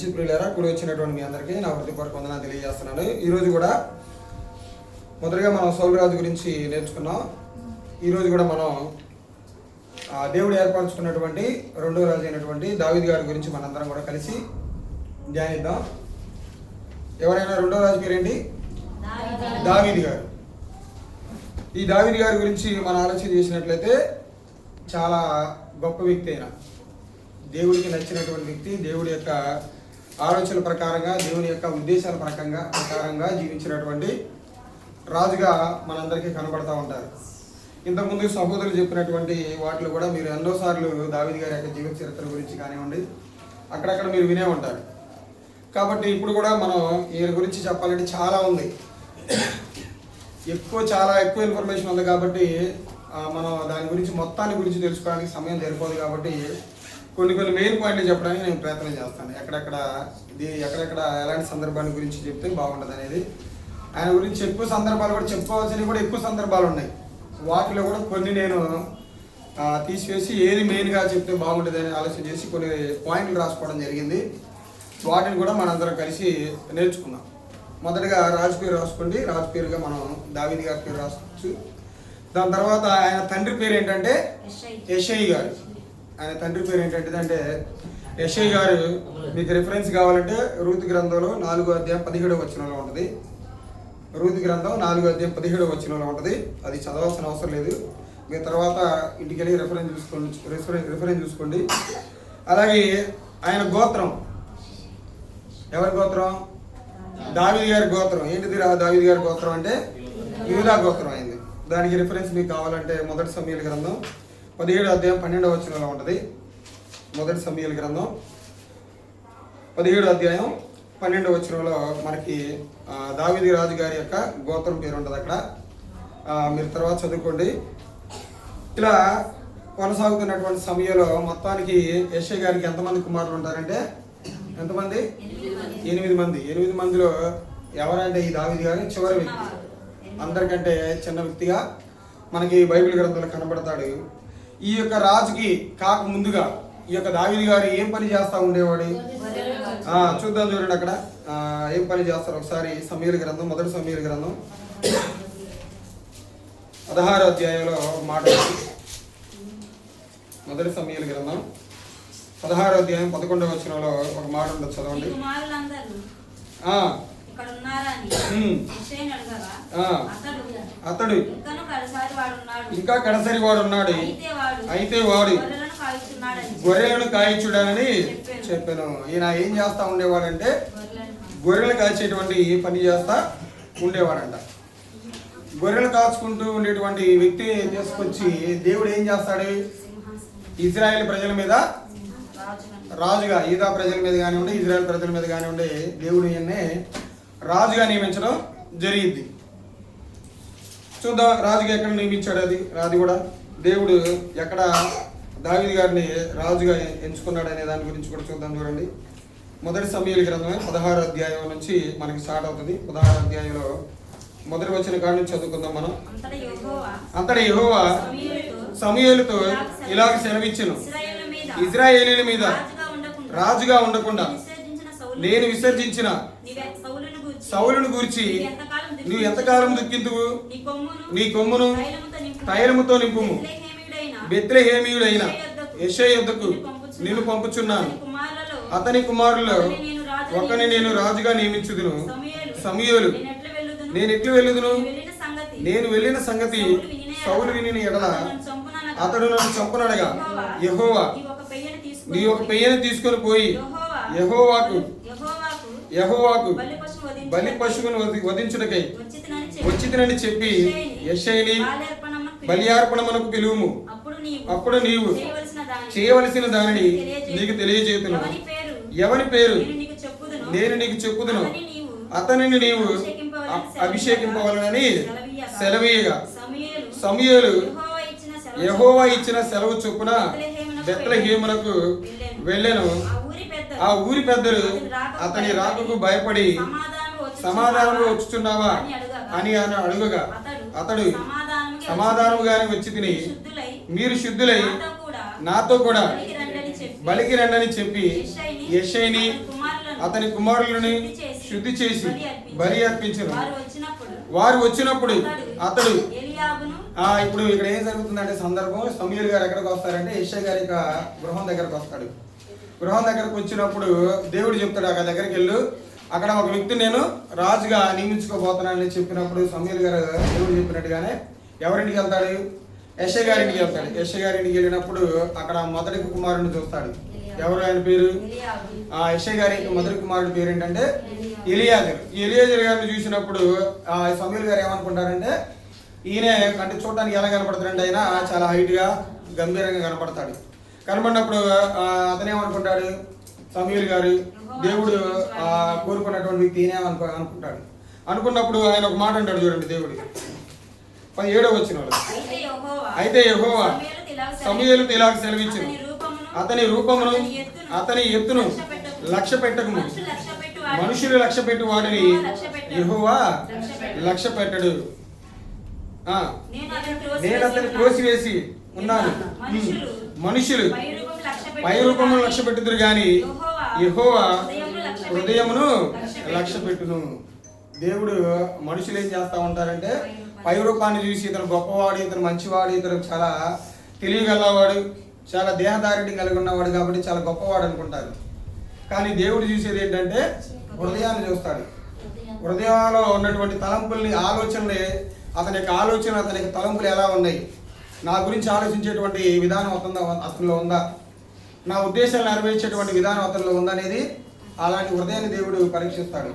మంచి ప్రియులారా కూడి వచ్చినటువంటి మీ అందరికీ నా హృదయపూర్వక వందనాలు తెలియజేస్తున్నాను. ఈరోజు కూడా మొదటగా మనం సౌలు రాజు గురించి నేర్చుకున్నాం. ఈరోజు కూడా మనం దేవుడు ఏర్పరచుకున్నటువంటి రెండో రాజు అయినటువంటి దావీదు గారి గురించి మనందరం కూడా కలిసి ధ్యానిద్దాం. ఎవరైనా రెండో రాజు పేరేంటి? దావీదు గారు. ఈ దావీదు గారి గురించి మనం ఆలోచన చేసినట్లయితే చాలా గొప్ప వ్యక్తి అయిన, దేవుడికి నచ్చినటువంటి వ్యక్తి, దేవుడి యొక్క ఆలోచన ప్రకారంగా, దేవుని యొక్క ఉద్దేశాల ప్రకారంగా జీవించినటువంటి రాజుగా మనందరికీ కనబడతా ఉంటారు. ఇంతకుముందు సహోదరులు చెప్పినటువంటి వాటిలో కూడా మీరు ఎన్నోసార్లు దావీదు గారి యొక్క జీవిత చరిత్ర గురించి కానివ్వండి అక్కడక్కడ మీరు వినే ఉంటారు. కాబట్టి ఇప్పుడు కూడా మనం ఈయన గురించి చెప్పాలంటే చాలా ఉంది, చాలా ఎక్కువ ఇన్ఫర్మేషన్ ఉంది. కాబట్టి మనం దాని గురించి మొత్తాన్ని గురించి తెలుసుకోవడానికి సమయం సరిపోదు. కాబట్టి కొన్ని మెయిన్ పాయింట్లు చెప్పడానికి నేను ప్రయత్నం చేస్తాను. ఎక్కడెక్కడ ఎలాంటి సందర్భాన్ని గురించి చెప్తే బాగుంటుంది అనేది. ఆయన గురించి ఎక్కువ సందర్భాలు కూడా చెప్పుకోవాల్సినవి కూడా ఎక్కువ సందర్భాలు ఉన్నాయి. వాటిలో కూడా కొన్ని నేను తీసివేసి ఏది మెయిన్గా చెప్తే బాగుంటుంది అని ఆలోచన చేసి కొన్ని పాయింట్లు రాసుకోవడం జరిగింది. వాటిని కూడా మనందరం కలిసి నేర్చుకున్నాం. మొదటగా రాజు పేరు రాసుకోండి. రాజు పేరుగా మనం దావీదు గారి పేరు రాసుకోవచ్చు. దాని తర్వాత ఆయన తండ్రి పేరు ఏంటంటే యెషై గారు. ఆయన తండ్రి పేరు ఏంటంటే యెషై గారు. మీకు రిఫరెన్స్ కావాలంటే రూతు గ్రంథంలో 4వ అధ్యాయం 17వ వచనంలో ఉంటుంది. రూతు గ్రంథం 4వ అధ్యాయం 17వ వచనంలో ఉంటుంది. అది చదవాల్సిన అవసరం లేదు. మీ తర్వాత ఇంటికి వెళ్ళి రిఫరెన్స్ చూసుకోండి. అలాగే ఆయన గోత్రం, ఎవరి గోత్రం? దావీదు గారి గోత్రం. ఏంటిది దావీదు గారి గోత్రం అంటే యూదా గోత్రం అయింది. దానికి రిఫరెన్స్ మీకు కావాలంటే మొదటి సమూయేలు గ్రంథం 17వ అధ్యాయం 12వ వచనంలో ఉంటుంది. మొదటి సమూయేలు గ్రంథం 17వ అధ్యాయం 12వ వచనంలో మనకి దావీదు రాజు గారి యొక్క గోత్రం పేరు ఉంటుంది. అక్కడ మీరు తర్వాత చదువుకోండి. ఇలా కొనసాగుతున్నటువంటి సమయంలో మొత్తానికి యెషై గారికి ఎంతమంది కుమారులు ఉంటారంటే ఎంతమంది? 8 మంది. 8 మందిలో ఎవరంటే ఈ దావీదు గారి చివరి వ్యక్తి, అందరికంటే చిన్న వ్యక్తిగా మనకి బైబిల్ గ్రంథంలో కనబడతాడు. ఈ యొక్క రాజుకి కాక ముందుగా ఈ యొక్క దావీదు గారు ఏం పని చేస్తూ ఉండేవాడు చూద్దాం. చూడండి అక్కడ ఏం పని చేస్తారు ఒకసారి. సమూయేలు గ్రంథం, మొదటి సమూయేలు గ్రంథం 16వ అధ్యాయంలో మాట. మొదటి సమూయేలు గ్రంథం 16వ అధ్యాయం 11వ వచనంలో ఒక మాట ఉంటుంది, చదవండి. అతడు ఇంకా కడసరి వాడు ఉన్నాడు, అయితే వాడు గొర్రెలను కాయచుడానని చెప్పాను. ఈయన ఏం చేస్తా ఉండేవాడంటే గొర్రెలు కాల్చేటువంటి పని చేస్తా ఉండేవాడంట. గొర్రెలు కాచుకుంటూ ఉండేటువంటి వ్యక్తి తీసుకొచ్చి దేవుడు ఏం చేస్తాడు? ఇజ్రాయేల్ ప్రజల మీద రాజుగా, యూదా ప్రజల మీద కానివ్వండి, ఇజ్రాయెల్ ప్రజల మీద కానివ్వండి, దేవుడు ఈయన్నే రాజుగా నియమించడం జరిగింది. చూద్దాం రాజుగా ఎక్కడ నియమించాడు. అది కూడా దేవుడు ఎక్కడ దావీదు గారిని రాజుగా ఎంచుకున్నాడు అనే దాని గురించి కూడా చూద్దాం. చూడండి, మొదటి సమూయేలు గ్రంథమే 16వ అధ్యాయం నుంచి మనకి స్టార్ట్ అవుతుంది. 16వ అధ్యాయంలో మొదటి వచ్చిన కాడి నుంచి చదువుకుందాం మనం. అంతటా యెహోవా సమూయేలుతో ఇలాగ సెలవిచ్చెను, ఇశ్రాయేలీయుల మీద రాజుగా ఉండకుండా నేను విసర్జించిన సౌలును గూర్చి నువ్వు ఎంతకాలం దుఃఖింతువు? నీ కొమ్మును తైలముతో నింపుము. బెత్లెహేమీయుడైన యెషై యొద్దకు నిన్ను పంపుచున్నాను. అతని కుమారుల్లో ఒకని నేను రాజుగా నియమించుదును. సమూయేలు, నేను ఎట్లు వెళ్ళుదును? నేను వెళ్ళిన సంగతి సౌలు వినిన ఎడల అతడు నన్ను చంపనడగా యెహోవా నీ ఒక పెయ్యను తీసుకొని పోయి యెహోవాకు బలి పశువును వధించుటకై వచ్చితినని చెప్పి యెషైని బలియార్పణమునకు పిలువుము. అప్పుడు నీవు చేయవలసిన దానిని నీకు తెలియజేతును. ఎవరి పేరు నేను నీకు చెప్పుదును, అతనిని నీవు అభిషేకింపవలనని సెలవీయగా సమూయేలు యెహోవా ఇచ్చిన సెలవు చొప్పున బెత్లెహేమునకు వెళ్ళెను. ఆ ఊరి పెద్దలు అతని రాకకు భయపడి సమాధానము వచ్చుచున్నావా అని అడుగగా అతడు సమాధానముగానే వచ్చి తిని మీరు శుద్ధులై నాతో కూడా బలికి రండని చెప్పి యెషైని అతని కుమారులని శుద్ధి చేసి బలి అర్పించను. వారు వచ్చినప్పుడు అతడు ఇప్పుడు ఇక్కడ ఏం జరుగుతుందంటే సందర్భం, సమూయేలు గారు ఎక్కడికి వస్తారంటే యెషయా గారి గృహం దగ్గరకు వస్తాడు. గృహం దగ్గరకు వచ్చినప్పుడు దేవుడు చెప్తాడు, అక్కడ దగ్గరికి వెళ్ళు, అక్కడ ఒక వ్యక్తిని నేను రాజుగా నియమించుకోబోతున్నానని చెప్పినప్పుడు సమూయేలు గారు దేవుడు చెప్పినట్టుగానే ఎవరింటికి వెళ్తాడు? యెషయా గారింటికి వెళ్తాడు. యెషయా గారింటికి వెళ్ళినప్పుడు అక్కడ మొదటి కుమారుడిని చూస్తాడు. ఎవరు ఆయన పేరు? యెషయా గారి మొదటి కుమారుడి పేరు ఏంటంటే ఎలియాజరు. ఈ ఎలియాజరు గారిని చూసినప్పుడు సమూయేలు గారు ఏమనుకుంటారంటే, ఈయన అంటే చూడడానికి ఎలా కనపడతాడంటే ఆయన చాలా హైట్గా గంభీరంగా కనపడతాడు. కనపడినప్పుడు అతనేమనుకుంటాడు? సమూయేలు గారు దేవుడు కోరుకున్నటువంటి వ్యక్తి ఈయనే అనుకుంటాడు. అనుకున్నప్పుడు ఆయన ఒక మాట అంటాడు చూడండి, దేవుడు 17వ వచనంలో, అయితే యెహోవా సమూయేలుతో ఇలాగ సెలవిచ్చెను, అతని రూపమును అతని ఎత్తును లక్ష్య పెట్టకము, మనుషులు లక్ష్య పెట్టు వాడిని యెహోవా లక్ష్య పెట్టడు. నేను అతని త్రోసివేసి ఉన్నాను, మనుషులు పై రూపమును లక్ష్య పెట్టుదురు గాని యెహోవా హృదయమును లక్ష్య పెట్టును. దేవుడు మనుషులు ఏం చేస్తా ఉంటారంటే పై రూపాన్ని చూసి ఇతను గొప్పవాడు, ఇతను మంచివాడు, ఇతను చాలా తెలియగలవాడు, చాలా దేహదారిని కలిగి ఉన్నవాడు కాబట్టి చాలా గొప్పవాడు అనుకుంటారు. కానీ దేవుడు చూసేది ఏంటంటే హృదయాన్ని చూస్తాడు. హృదయంలో ఉన్నటువంటి తలంపుల్ని, ఆలోచనలే, అతని యొక్క ఆలోచన, అతని యొక్క తలంపులు ఎలా ఉన్నాయి, నా గురించి ఆలోచించేటువంటి విధానం అతనిలో ఉందా, నా ఉద్దేశాలు నెరవేర్చేటువంటి విధానం అతనిలో ఉందా అనేది అలాంటి హృదయాన్ని దేవుడు పరీక్షిస్తాడు.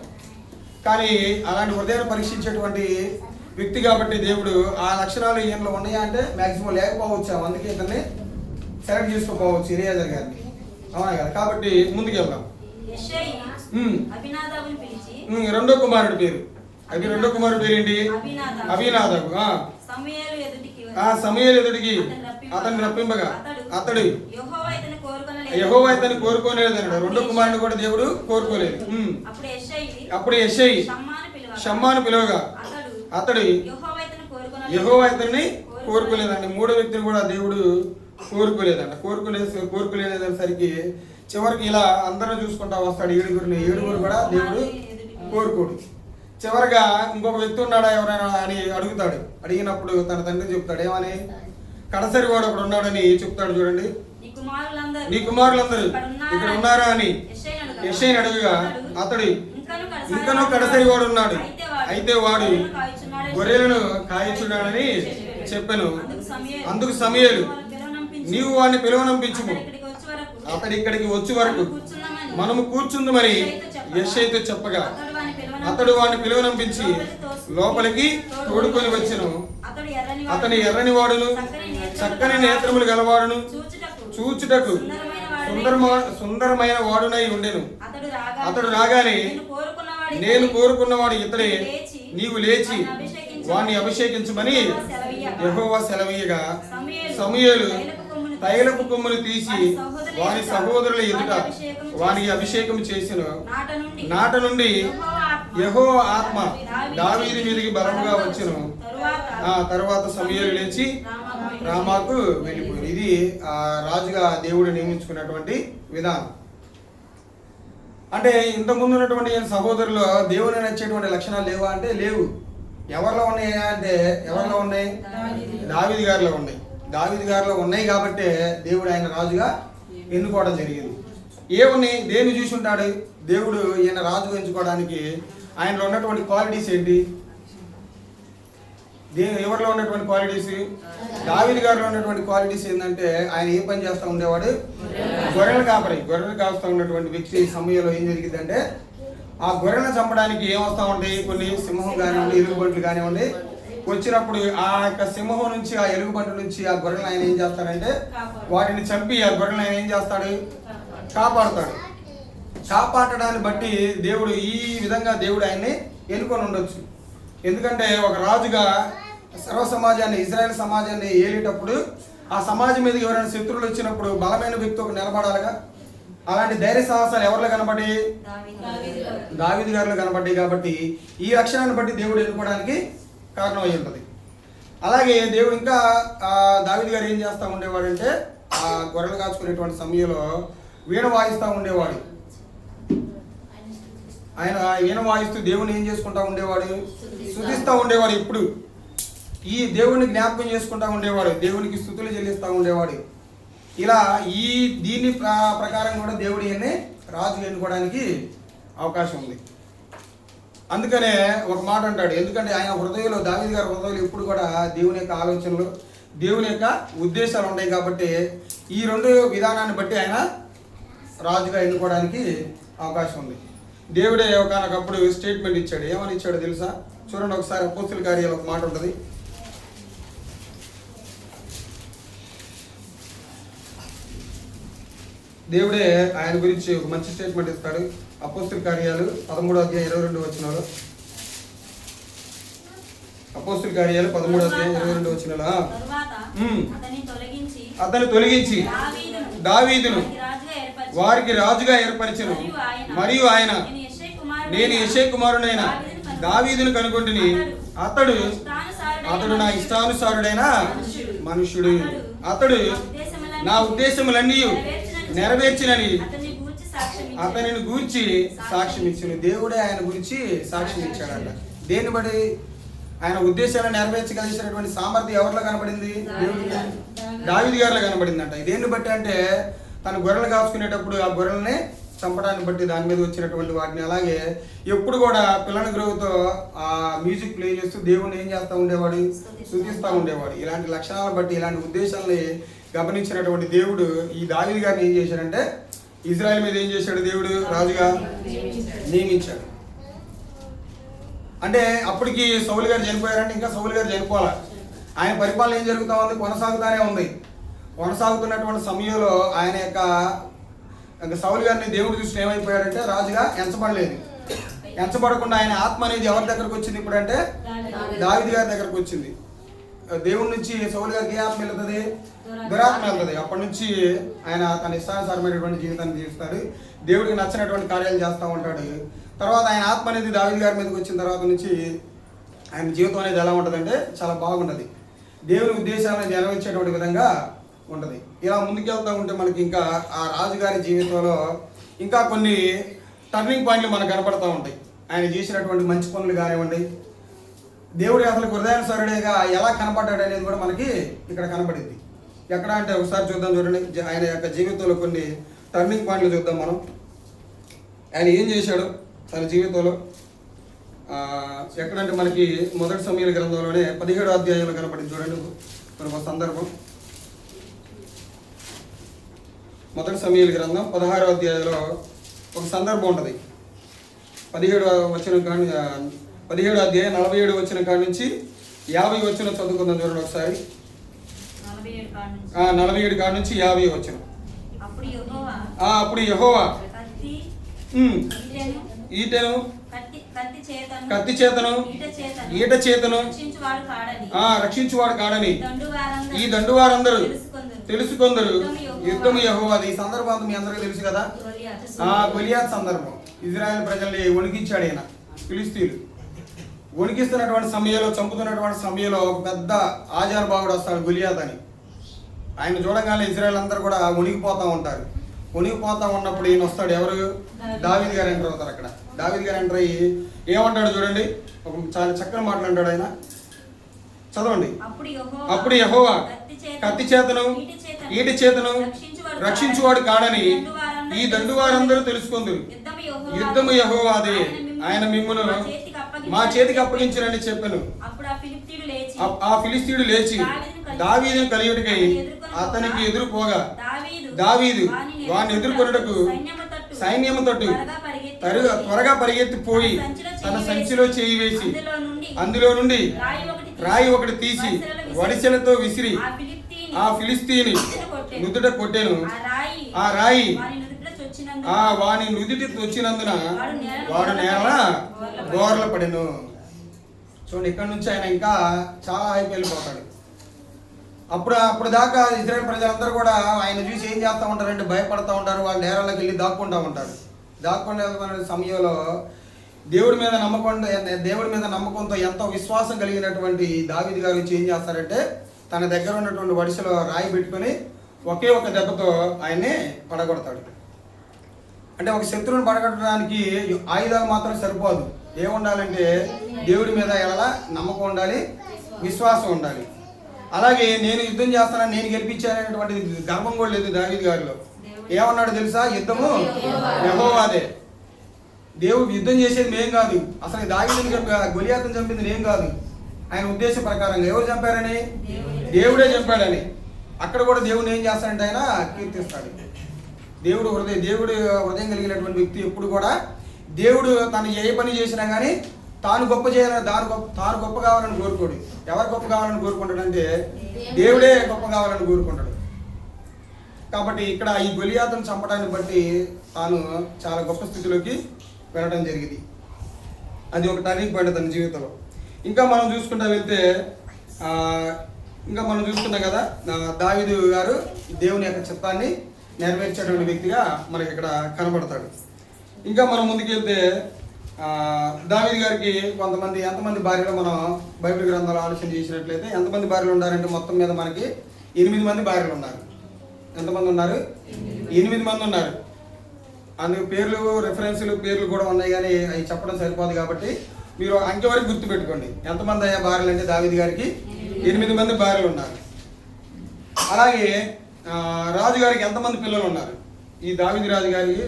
కానీ అలాంటి హృదయాన్ని పరీక్షించేటువంటి వ్యక్తి కాబట్టి దేవుడు ఆ లక్షణాలు ఈయనలో ఉన్నాయా అంటే మ్యాక్సిమం లేకపోవచ్చు, అందుకే ఇతన్ని సెలెక్ట్ చేసుకోపోవచ్చు ఎలియాజరు గారిని, అవునా కదా? కాబట్టి ముందుకు వెళ్దాం. రెండో కుమారుడి పేరు, అది రెండో కుమారుడి పేరు ఏంటి? అభినాదాబు. సమూయేలు ఎదుటికి అతన్ని రప్పింపగా అతడు యెహోవా ఇతన్ని కోరుకోలేదన్నాడు. రెండో కుమారుని కూడా దేవుడు కోరుకోలేదు. అప్పుడు యెషయి షమ్మాను పిలువగా అతడు యెహోవా ఇతన్ని కోరుకోలేదండి. మూడో వ్యక్తిని కూడా దేవుడు కోరుకోలేదంట. కోరుకోలేదనేసరికి చివరికి ఇలా అందరూ చూసుకుంటా వస్తాడు. ఏడుగురు కూడా దేవుడు కోరుకోడు. చివరిగా ఇంకొక వ్యక్తి ఉన్నాడా ఎవరైనా అని అడుగుతాడు. అడిగినప్పుడు తన తండ్రి చెప్తాడు, ఏమని? కడసరి వాడు ఒకడు ఉన్నాడని చెప్తాడు. చూడండి, నీ కుమారులందరూ ఇక్కడ ఉన్నారా అని యెషయిని అడుగుగా అతడు ఇంకనూ కడసరి వాడు ఉన్నాడు, అయితే వాడు గొర్రెలను కాయచున్నాడని చెప్పాను. అందుకు సమూయేలు, నీవు వాడిని పిలువనంపించుము, అతడు ఇక్కడికి వచ్చే వరకు మనము కూర్చుందుమని యెషయితో చెప్పగా అతడు వాడిని పిలువనంపించి లోపలికి తోడుకొని వచ్చెను. అతని ఎర్రని వాడును చక్కని నేత్రములు గలవాడును చూచుటకు సుందరమైన వాడునై ఉండెను. అతడు రాగానే నేను కోరుకున్నవాడు ఇతడే, నీవు లేచి వాణ్ణి అభిషేకించమని యెహోవా సెలవీయగా సమూయేలు తైలపు కొమ్మును తీసి వారి సహోదరుల ఎదుట వానికి అభిషేకం చేసెను. నాట నుండి యెహోవా ఆత్మ దావీదు మీదకి బలముగా వచ్చెను. తరువాత సమూయేలు లేచి రామాకు వెళ్ళిపోయింది. ఇది రాజుగా దేవుడు నియమించుకున్నటువంటి విధానం. అంటే ఇంతకుముందు ఉన్నటువంటి సహోదరులు దేవుని నచ్చేటువంటి లక్షణాలు లేవా అంటే లేవు. ఎవరిలో ఉన్నాయా అంటే ఎవరిలో ఉన్నాయి? దావీదు గారిలో ఉన్నాయి. దావీదు గారిలో ఉన్నాయి కాబట్టి దేవుడు ఆయన రాజుగా ఎన్నుకోవడం జరిగింది. ఏమున్నాయి? దేన్ని చూసి ఉంటాడు దేవుడు ఈయన రాజుగా ఎంచుకోవడానికి? ఆయనలో ఉన్నటువంటి క్వాలిటీస్ ఏంటి? ఎవరిలో ఉన్నటువంటి క్వాలిటీస్? దావీదు గారిలో ఉన్నటువంటి క్వాలిటీస్ ఏంటంటే ఆయన ఏ పని చేస్తూ ఉండేవాడు? గొర్రెలు కాపుస్తూ ఉన్నటువంటి వ్యక్తి. సమయంలో ఏం జరిగిందంటే ఆ గొర్రెలను చంపడానికి ఏం వస్తూ ఉంటాయి? కొన్ని సింహం కానివ్వండి, ఎలుగుబంట్లు కానివ్వండి వచ్చినప్పుడు ఆ యొక్క సింహం నుంచి, ఆ ఎలుగుబంటి నుంచి ఆ గొర్రెలను ఆయన ఏం చేస్తాడంటే వాటిని చంపి ఆ గొర్రెలను ఆయన ఏం చేస్తాడు? కాపాడుతాడు. కాపాడటాన్ని బట్టి దేవుడు ఈ విధంగా దేవుడు ఆయన్ని ఎన్నుకొని ఉండొచ్చు. ఎందుకంటే ఒక రాజుగా సర్వ సమాజాన్ని, ఇజ్రాయెల్ సమాజాన్ని ఏలేటప్పుడు ఆ సమాజం మీద ఎవరైనా శత్రువులు వచ్చినప్పుడు బలమైన వ్యక్తి ఒక నిలబడాలిగా. అలాంటి ధైర్య సాహసాలు ఎవరిలో కనబడి? దావీదు గారిలో కనబడ్డాయి. కాబట్టి ఈ లక్షణాన్ని బట్టి దేవుడు ఎన్నుకోవడానికి కారణం అయి ఉంటుంది. అలాగే దేవుడు ఇంకా దావీదు గారు ఏం చేస్తూ ఉండేవాడు అంటే ఆ గొర్రెలు కాచుకునేటువంటి సమయంలో వీణ వాయిస్తూ ఉండేవాడు. ఆయన వీణ వాయిస్తూ దేవుని ఏం చేసుకుంటా ఉండేవాడు, స్తుతిస్తూ ఉండేవాడు. ఎప్పుడు ఈ దేవుని జ్ఞాపకం చేసుకుంటా ఉండేవాడు, దేవునికి స్తుతులు చెల్లిస్తూ ఉండేవాడు. ఇలా దీని ప్రకారం కూడా దేవుడు ఈయన్ని రాజు ఎన్నుకోవడానికి అవకాశం ఉంది. అందుకనే ఒక మాట అంటాడు, ఎందుకంటే ఆయన హృదయంలో, దావీదు గారి హృదయంలో ఎప్పుడు కూడా దేవుని యొక్క ఆలోచనలు, దేవుని యొక్క ఉద్దేశాలు ఉంటాయి. కాబట్టి ఈ రెండు విధానాన్ని బట్టి ఆయన రాజుగా ఎన్నుకోవడానికి అవకాశం ఉంది. దేవుడే ఒకనొకప్పుడు స్టేట్మెంట్ ఇచ్చాడు. ఏమని ఇచ్చాడో తెలుసా? చూడండి ఒకసారి. అపోస్తుల కార్యాలు ఒక మాట ఉంటుంది. దేవుడే ఆయన గురించి ఒక మంచి స్టేట్మెంట్ ఇస్తాడు. అపోస్తుల కార్యాలు 13వ అధ్యాయం 22వ వచనంలో. అపోస్తుల కార్యాలు 13వ అధ్యాయం 22వ వచనంలో, అతను తొలగించి దావీదును వారికి రాజుగా ఏర్పరిచెను. మరియు ఆయన, నేను యెషై కుమారుడైన దావీదును కనుగొంటిని, అతడు నా ఇష్టానుసారుడైన మనుష్యుడు, అతడు నా ఉద్దేశములన్నీ నెరవేర్చినని అతనిని గూర్చి సాక్ష్యం ఇచ్చాను. దేవుడే ఆయన గురించి సాక్ష్యం ఇచ్చాడంట. దేన్ని బట్టి? ఆయన ఉద్దేశాలను నెరవేర్చగలిగినటువంటి సామర్థ్యం ఎవరిలో కనబడింది? దావీదు గారిలో కనబడిందంట. దేన్ని బట్టి అంటే తను గొర్రెలు కాచుకునేటప్పుడు ఆ గొర్రెల్ని చంపడాన్ని బట్టి దాని మీద వచ్చినటువంటి వాటిని. అలాగే ఎప్పుడు కూడా పిల్లల గ్రోవుతో ఆ మ్యూజిక్ ప్లే చేస్తూ దేవుడిని ఏం చేస్తూ ఉండేవాడు, స్తుతిస్తూ ఉండేవాడు. ఇలాంటి లక్షణాలను బట్టి, ఇలాంటి ఉద్దేశాలని గమనించినటువంటి దేవుడు ఈ దావీదు గారిని ఏం చేశాడంటే ఇజ్రాయెల్ మీద ఏం చేశాడు? దేవుడు రాజుగా నియమించాడు. అంటే అప్పటికి సౌలు గారు చనిపోయారంటే ఇంకా సౌలు గారు చనిపోవాలా, ఆయన పరిపాలన ఏం జరుగుతూ ఉంది, కొనసాగుతూనే ఉంది. కొనసాగుతున్నటువంటి సమయంలో ఆయన యొక్క సౌలు గారిని దేవుడు దృష్టిని ఏమైపోయాడంటే రాజుగా ఎంచబడలేదు. ఎంచబడకుండా ఆయన ఆత్మ అనేది ఎవరి దగ్గరకు వచ్చింది ఇప్పుడు అంటే దావీదు గారి దగ్గరకు వచ్చింది. దేవుడి నుంచి సౌలు గారికి ఏ ఆత్మ వెళ్తుంది? దురాత్మ వెళ్తుంది. అప్పటి నుంచి ఆయన తన ఇష్టానుసారమైనటువంటి జీవితాన్ని జీవిస్తాడు, దేవుడికి నచ్చినటువంటి కార్యాలు చేస్తూ ఉంటాడు. తర్వాత ఆయన ఆత్మ అనేది దావీదు గారి మీదకి వచ్చిన తర్వాత నుంచి ఆయన జీవితం అనేది ఎలా ఉంటుందంటే చాలా బాగుంటుంది. దేవుని ఉద్దేశాలను నెరవేర్చేటువంటి విధంగా ఉంటుంది. ఇలా ముందుకెళ్తూ ఉంటే మనకి ఇంకా ఆ రాజుగారి జీవితంలో ఇంకా కొన్ని టర్నింగ్ పాయింట్లు మనకు కనపడుతూ ఉంటాయి. ఆయన చేసినటువంటి మంచి పనులు కానివ్వండి, దేవుడు అసలు హృదయానుసారుడిగా ఎలా కనపడ్డాడు అనేది కూడా మనకి ఇక్కడ కనపడింది. ఎక్కడ అంటే ఒకసారి చూద్దాం, చూడండి. ఆయన యొక్క జీవితంలో కొన్ని టర్నింగ్ పాయింట్లు చూద్దాం మనం. ఆయన ఏం చేశాడు తన జీవితంలో. ఎక్కడంటే మనకి మొదటి సమూయేలు గ్రంథంలోనే 17వ అధ్యాయంలో కనపడింది. చూడండి మనకు ఒక సందర్భం. మొదటి సమూయేలు గ్రంథం 16వ అధ్యాయంలో ఒక సందర్భం ఉంటుంది. 17వ అధ్యాయం 47 వచ్చిన కాడి నుంచి 50 వచ్చిన చదువుకుందాం. చూడండి ఒకసారి. 47 కాడి నుంచి 50 వచ్చిన. అప్పుడు యెహోవా ఈటెను కత్తి చేతను ఈట చేతను రక్షించువాడు కాడని ఈ దండువారందరూ తెలుసుకొందరు. యుద్ధము యెహోవాది. ఈ సందర్భం మీ అందరికీ తెలుసు కదా, గొలియాత్ సందర్భం. ఇజ్రాయెల్ ప్రజల్ని వణికించాడు ఆయన. ఫిలిస్తీయులు వణికిస్తున్నటువంటి సమయంలో, చంపుతున్నటువంటి సమయంలో ఒక పెద్ద ఆజానుబాహుడు వస్తాడు, గొలియాత్ అని. ఆయన చూడగానే ఇజ్రాయెల్ అందరూ కూడా వణికిపోతూ ఉంటారు. వణికిపోతూ ఉన్నప్పుడు ఈయన వస్తాడు. ఎవరు? దావీదు గారు ఎంటర్ అవుతారు. అక్కడ దావీదు గారు ఎంటర్ అయ్యి ఏమంటాడు చూడండి, ఒక చాలా చక్కని మాట్లాడాడు ఆయన. చదవండి. అప్పుడు యెహోవా కత్తి చేతను ఈట చేతను రక్షించువాడు కాడని ఈ దండువారందరూ తెలుసుకుందరు. యుద్ధము యెహోవాదే, ఆయన మిమ్మును మా చేతికి అప్పగించరని చెప్పాను. ఆ ఫిలిస్తీయుడు లేచి దావీదును కలియుడికై అతనికి ఎదురుపోగా దావీదు వాడిని ఎదుర్కొనుటకు సైన్యము తట్టు త్వరగా పరిగెత్తిపోయి తన సంచిలో చేయి వేసి అందులో నుండి రాయి ఒకటి తీసి వడిసెలతో విసిరి ఆ ఫిలిస్తీని నుదుట కొట్టెను. ఆ రాయి వాని నుదిటి వచ్చినందున వాడు నేల గోర్ల పడెను. చూడండి, ఇక్కడ నుంచి ఆయన ఇంకా చాలా హైపు వెళ్ళిపోతాడు. అప్పుడు దాకా ఇజ్రాయెల్ ప్రజలందరూ కూడా ఆయన చూసి ఏం చేస్తూ ఉంటారంటే భయపడతా ఉంటారు. వాళ్ళ నేరాలకు వెళ్ళి దాక్కుంటూ ఉంటారు. దాక్కుంటే సమయంలో దేవుడి మీద నమ్మకంతో ఎంతో విశ్వాసం కలిగినటువంటి దావీదు గారు వచ్చి ఏం చేస్తారంటే తన దగ్గర ఉన్నటువంటి వడిసెలో రాయి పెట్టుకొని ఒకే ఒక దెబ్బతో ఆయన్ని పడగొడతాడు. అంటే ఒక శత్రువుని పడగొట్టడానికి ఆయుధాలు మాత్రం సరిపోదు. ఏముండాలంటే దేవుడి మీద ఎలా నమ్మకం ఉండాలి, విశ్వాసం ఉండాలి. అలాగే నేను యుద్ధం చేస్తానని నేను గెలిపించాననేటువంటి గర్వం కూడా లేదు దావీదు గారిలో. ఏమన్నాడు తెలుసా? యుద్ధము యెహోవాదే. దేవుడు యుద్ధం చేసేది మేం కాదు, అసలు దావీదుని గొలియాతుని చంపింది నేను కాదు. ఆయన ఉద్దేశం ప్రకారంగా ఎవరు చంపారని? దేవుడే చంపాడని. అక్కడ కూడా దేవుడు ఏం చేస్తాడంటే ఆయన కీర్తిస్తాడు. దేవుడు హృదయం కలిగినటువంటి వ్యక్తి ఎప్పుడు కూడా దేవుడు తను ఏ పని చేసినా కానీ తాను గొప్ప చేయాలని తాను గొప్ప కావాలని కోరుకోడు. ఎవరు గొప్ప కావాలని కోరుకుంటాడంటే దేవుడే గొప్ప కావాలని కోరుకుంటాడు. కాబట్టి ఇక్కడ ఈ గొలియాతును చంపడాన్ని బట్టి తాను చాలా గొప్ప స్థితిలోకి వెళ్ళడం జరిగింది. అది ఒక టర్నింగ్ పాయింట్ తన జీవితంలో. ఇంకా మనం చూసుకుంటా వెళ్తే మనం చూసుకున్నాం కదా, దావీదు గారు దేవుని యొక్క చిత్తాన్ని నెరవేర్చేటువంటి వ్యక్తిగా మనకి ఇక్కడ కనబడతాడు. ఇంకా మనం ముందుకెళ్తే దావీదు గారికి ఎంతమంది భార్యలు మనం బైబిల్ గ్రంథాలు ఆలోచన చేసినట్లయితే ఎంతమంది భార్యలు ఉన్నారంటే మొత్తం మీద మనకి 8 మంది భార్యలు ఉన్నారు. ఎంతమంది ఉన్నారు? 8 మంది ఉన్నారు. అందుకు పేర్లు కూడా ఉన్నాయి, కానీ అవి చెప్పడం సరిపోదు. కాబట్టి మీరు అంకె వరకు గుర్తుపెట్టుకోండి. ఎంతమంది అయ్యా భార్యలు అంటే దావీదు గారికి 8 మంది భార్యలు ఉన్నారు. అలాగే రాజుగారికి ఎంతమంది పిల్లలు ఉన్నారు? ఈ దావీదు రాజు గారికి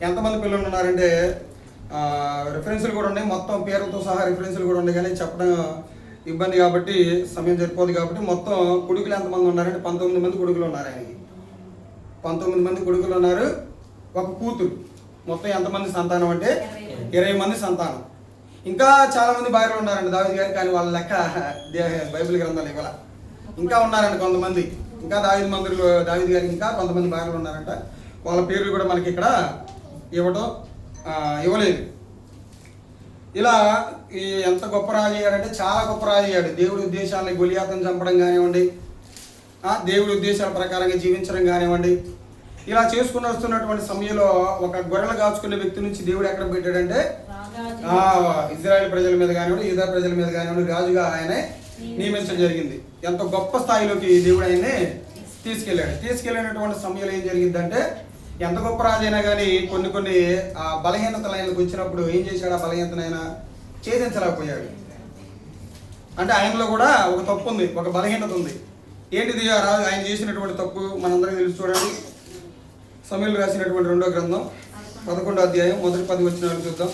ఎంతమంది పిల్లలు ఉన్నారంటే రిఫరెన్స్లు కూడా ఉన్నాయి, మొత్తం పేర్లతో సహా రిఫరెన్స్లు కూడా ఉన్నాయి, కానీ చెప్పడం ఇబ్బంది కాబట్టి సమయం సరిపోదు. కాబట్టి మొత్తం కొడుకులు ఎంతమంది ఉన్నారంటే 19 మంది కొడుకులు ఉన్నారు ఆయనకి. 19 మంది కొడుకులు ఉన్నారు, ఒక కూతురు. మొత్తం ఎంతమంది సంతానం అంటే 20 మంది సంతానం. ఇంకా చాలా మంది భార్యలు ఉన్నారండి దావీదు గారికి, కానీ వాళ్ళ లెక్క బైబిల్ గ్రంథాలు ఇవ్వాల. ఇంకా ఉన్నారండి కొంతమంది. ఇంకా దావీదు గారికి ఇంకా కొంతమంది భార్యలు ఉన్నారంట. వాళ్ళ పేర్లు కూడా మనకి ఇక్కడ ఇవ్వలేదు. ఇలా ఎంత గొప్ప రాజు అయ్యాడంటే చాలా గొప్ప రాజు అయ్యాడు. దేవుడి ఉద్దేశాలని గొలియాతును చంపడం కానివ్వండి, దేవుడి ఉద్దేశాల ప్రకారంగా జీవించడం కానివ్వండి, ఇలా చేసుకుని వస్తున్నటువంటి సమయంలో ఒక గొర్రెలు కాచుకునే వ్యక్తి నుంచి దేవుడు ఎక్కడ పెట్టాడంటే ఇజ్రాయెల్ ప్రజల మీద కానివ్వండి, యూదా ప్రజల మీద కానివ్వండి రాజుగా ఆయనే నియమించడం జరిగింది. ఎంత గొప్ప స్థాయిలోకి దేవుడు ఆయన్ని తీసుకెళ్ళినటువంటి సమయంలో ఏం జరిగిందంటే, ఎంత గొప్ప రాజైనా కానీ కొన్ని బలహీనతలు ఆయనకు వచ్చినప్పుడు ఏం చేశాడు? ఆ బలహీనతనైనా ఛేదించలేకపోయాడు. అంటే ఆయనలో కూడా ఒక తప్పు ఉంది, ఒక బలహీనత ఉంది. ఏంటిది ఆయన చేసినటువంటి తప్పు? మనందరికీ తెలుసు. చూడండి, సమూయేలు రాసినటువంటి 2వ గ్రంథం 11వ అధ్యాయం మొదటి 10 వచనాలు చూద్దాం.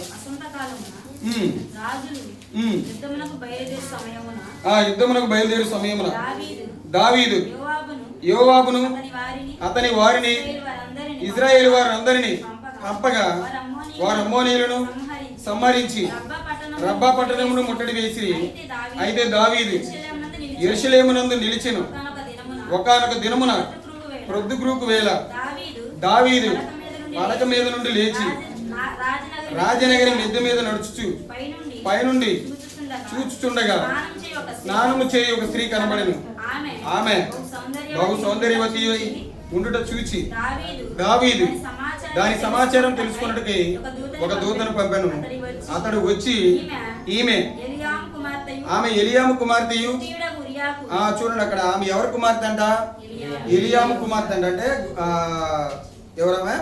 యుద్ధమునకు బయలుదేరు సమయమున దావీదు యోవాబును అతని వారిని ఇజ్రాయేలు వారందరినీ పంపగా వారు అమ్మోనీయులను సంహరించి రబ్బా పట్టణమును ముట్టడి వేసి, అయితే దావీదు యెరూషలేమునందు నిలిచెను. ఒకానొక దినమున ప్రొద్దుగ్రూకు వేళ దావీదు పలక మీద నుండి లేచి రాజనగరి మిద్దె మీద నడుచుచు పైనుండి చూచుచుండగా స్నానము చేయి ఒక స్త్రీ కనబడెను. ఆమె బహు సౌందర్యవతి ఉండుట చూచి దావీదు దాని సమాచారం తెలుసుకున్నట్టుకై ఒక దూతను పంపెను. అతడు వచ్చి ఆమె ఎలియాము కుమార్తెయు. చూడండి, అక్కడ ఆమె ఎవరి కుమార్తె అంట? ఎలియాము కుమార్తె అంట. అంటే ఎవరామె?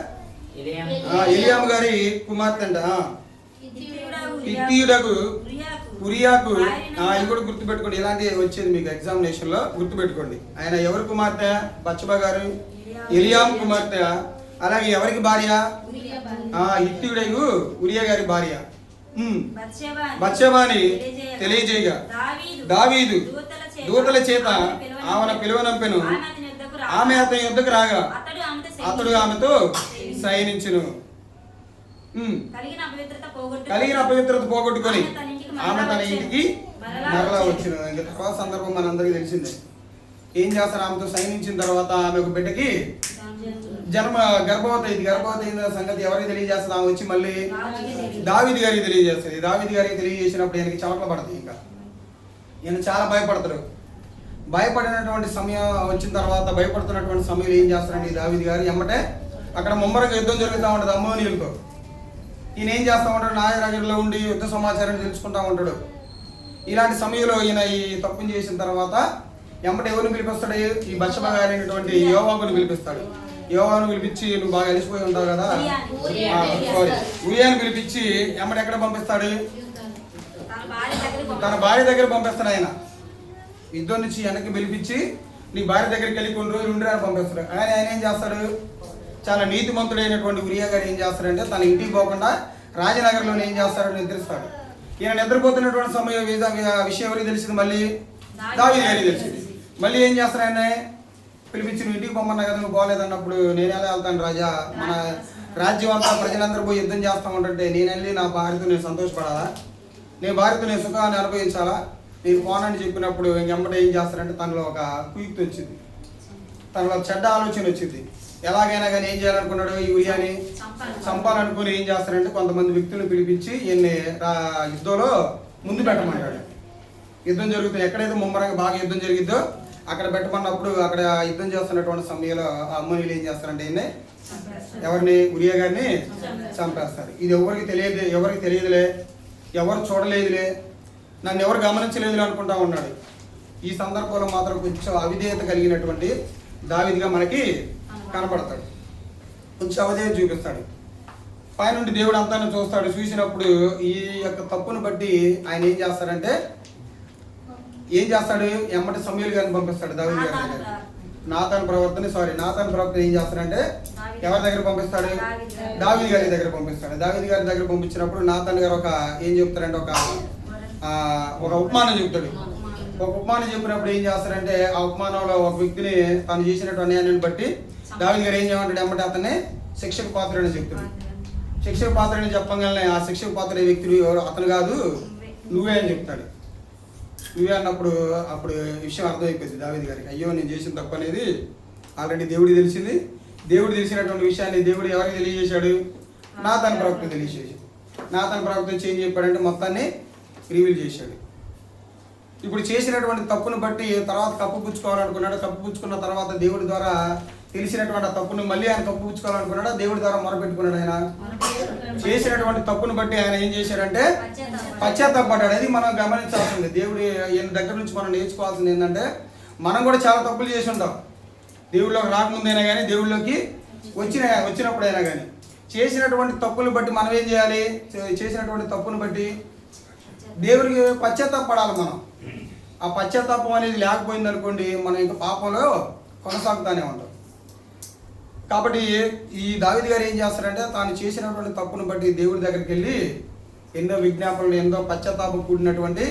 ఎలియాము గారి కుమార్తె అంట. హిత్తీయుడగు ఉరియాకు. ఇది కూడా గుర్తుపెట్టుకోండి, ఇలాంటివి వచ్చేది మీకు ఎగ్జామినేషన్ లో గుర్తుపెట్టుకోండి. ఆయన ఎవరి కుమార్తె? బత్షెబా గారు ఎలియాము కుమార్తె. అలాగే ఎవరికి భార్య? హిత్తీయుడగు ఉరియా గారి భార్య. బత్షెబాని తెలియజేయగా దావీదు దూతల చేత ఆమెను పిలువనంపెను. ఆమె అతని యుద్ధకు రాగా అతడు ఆమెతో శయనించును. కలిగిన అపవిత్రత పోగొట్టుకొని ఆమె తన ఇంటికి మరలా వచ్చిన. ఇంకా తర్వాత సందర్భం మనందరికీ తెలిసిందే. ఏం చేస్తారు? ఆమెతో శయనించిన తర్వాత ఆమె ఒక బిడ్డకి గర్భవతి అయిన సంగతి ఎవరికి తెలియజేస్తుంది? ఆమె వచ్చి మళ్ళీ దావీదు గారికి తెలియజేస్తుంది. దావీదు గారికి తెలియజేసినప్పుడు ఈయనకి చవట్ల పడుతుంది. ఇంకా ఈయన చాలా భయపడతారు. భయపడినటువంటి సమయం వచ్చిన తర్వాత, భయపడుతున్నటువంటి సమయంలో ఏం చేస్తారండి దావీదు గారు? ఎమ్మటే అక్కడ ముమ్మరంగా యుద్ధం జరుగుతూ ఉంటుంది అమ్మోనీయులతో. ఈయన ఏం చేస్తూ ఉంటాడు? నాయరాజుల్లో ఉండి యుద్ధ సమాచారాన్ని తెలుసుకుంటూ ఉంటాడు. ఇలాంటి సమయంలో ఈయన ఈ తప్పుని చేసిన తర్వాత ఎమ్మటే ఎవరిని పిలిపిస్తాడు? ఈ బత్షెబా గారైనటువంటి యోవాబుని పిలిపిస్తాడు. యోవాను పిలిపించి నువ్వు బాగా అలిసిపోయి ఉంటావు కదా, ఉరియాని పిలిపించి ఎమ్మడి ఎక్కడ పంపిస్తాడు? తన భార్య దగ్గర పంపిస్తాడు. ఆయన యుద్ధం నుంచి వెనక్కి పిలిపించి నీ భార్య దగ్గరికి వెళ్ళి కొన్ని రోజులు ఉండి అని పంపిస్తాడు. ఆయన ఏం చేస్తాడు? చాలా నీతిమంతుడైనటువంటి ఉరియా గారు ఏం చేస్తాడంటే తన ఇంటికి పోకుండా రాజనగర్లో ఏం చేస్తాడో నిద్రిస్తాడు. ఈయన నిద్రపోతున్నటువంటి సమయం విషయం ఎవరికి తెలిసింది? మళ్ళీ దావీదు గారికి తెలిసింది. మళ్ళీ ఏం చేస్తాడు? ఆయన పిలిపించి నువ్వు ఇంటికి పొమ్మన్నా కదా, నువ్వు పోలేదన్నప్పుడు నేను ఎలా వెళ్తాను రాజా? మన రాజ్యం అంతా ప్రజలందరూ పోయి యుద్ధం చేస్తా ఉంటుంటే నేను వెళ్ళి నా భార్యతో నేను సంతోషపడాలా? నేను భార్యతో నేను సుఖాన్ని అనుభవించాలా? నేను పోనని చెప్పినప్పుడు ఇంకెమ్మట ఏం చేస్తారంటే తనలో ఒక కుయుక్తి వచ్చింది, తనలో చెడ్డ ఆలోచన వచ్చింది. ఎలాగైనా కానీ ఏం చేయాలనుకున్నాడు? ఈ ఉరియాని చంపాలనుకుని ఏం చేస్తారంటే కొంతమంది వ్యక్తులను పిలిపించి ఈయన్ని యుద్ధంలో ముందు పెట్టమన్నాడు. యుద్ధం జరుగుతుంది ఎక్కడైతే ముమ్మరంగా బాగా యుద్ధం జరిగిద్దో అక్కడ పెట్టమన్నప్పుడు అక్కడ యుద్ధం చేస్తున్నటువంటి సమయంలో ఆ అమ్మనీలు ఏం చేస్తారంటే ఈయన్ని ఎవరిని? ఉరియా గారిని చంపేస్తారు. ఇది ఎవరికి తెలియదులే, ఎవరు చూడలేదులే, నన్ను ఎవరు గమనించలేదులే అనుకుంటా ఉన్నాడు. ఈ సందర్భంలో మాత్రం కొంచెం అవిధేయత కలిగినటువంటి దావీదుగా మనకి కనపడతాడు. కొంచెం అవిధేయత చూపిస్తాడు. పైనుండి దేవుడు అంతా చూస్తాడు. చూసినప్పుడు ఈ యొక్క తప్పును బట్టి ఆయన ఏం చేస్తాడంటే ఎమ్మటి సమూయేలు గారిని పంపిస్తాడు దావీదు గారి దగ్గర. నాతాను ప్రవక్తని ఏం చేస్తాడంటే ఎవరి దగ్గర పంపిస్తాడు? దావీదు గారి దగ్గర పంపిస్తాడు. దావీదు గారి దగ్గర పంపించినప్పుడు నాతాన్ గారు ఏం చెప్తారంటే ఒక ఉపమానం చెప్తాడు. ఒక ఉపమానం చెప్పినప్పుడు ఏం చేస్తారంటే ఆ ఉపమానంలో ఒక వ్యక్తిని తను చేసినటువంటి అన్యాయాన్ని బట్టి దావీదు గారు ఏం చేయమంటాడు? ఎమ్మటి అతన్ని శిక్షకు పాత్రని చెప్తాడు. శిక్షకు పాత్రని చెప్పగానే ఆ శిక్షకు పాత్ర వ్యక్తులు అతను కాదు నువ్వే అని చెప్తాడు. నువ్వే అన్నప్పుడు అప్పుడు విషయం అర్థమైపోయింది దావీదు గారికి. అయ్యో నేను చేసిన తప్పు అనేది ఆల్రెడీ దేవుడికి తెలిసింది. దేవుడు తెలిసినటువంటి విషయాన్ని దేవుడు ఎవరికి తెలియజేశాడు? నాతాను ప్రవక్తకు తెలియజేశాడు. నాతాను ప్రవక్త ఏం చెప్పాడంటే మొత్తాన్ని రివీల్ చేశాడు. ఇప్పుడు చేసినటువంటి తప్పును బట్టి తర్వాత కప్పుపుచ్చుకోవాలనుకున్నాడు. కప్పుపుచ్చుకున్న తర్వాత దేవుడి ద్వారా తెలిసినటువంటి ఆ తప్పును మళ్ళీ ఆయన కప్పుపుచ్చుకోవాలనుకున్నాడు. దేవుడి ద్వారా మొరపెట్టుకున్నాడు. ఆయన చేసినటువంటి తప్పును బట్టి ఆయన ఏం చేశాడంటే పశ్చాత్తాపడ్డాడు. అది మనం గమనించాల్సింది. దేవుడి ఈయన దగ్గర నుంచి మనం నేర్చుకోవాల్సింది ఏంటంటే మనం కూడా చాలా తప్పులు చేసి ఉంటాం. దేవుళ్ళలోకి రాకముందైనా కానీ దేవుళ్ళలోకి వచ్చినప్పుడైనా కానీ చేసినటువంటి తప్పులు బట్టి మనం ఏం చేయాలి? చేసినటువంటి తప్పును బట్టి దేవుడికి పశ్చాత్తాపడాలి. మనం ఆ పశ్చాత్తాపం అనేది లేకపోయింది అనుకోండి మనం ఇంకా పాపంలో కొనసాగుతూనే ఉంటాం. కాబట్టి ఈ దావీదు గారు ఏం చేస్తారంటే తాను చేసినటువంటి తప్పును బట్టి దేవుడి దగ్గరికి వెళ్ళి ఎన్నో విజ్ఞాపనలు, ఎన్నో పశ్చాత్తాపం కూడినటువంటి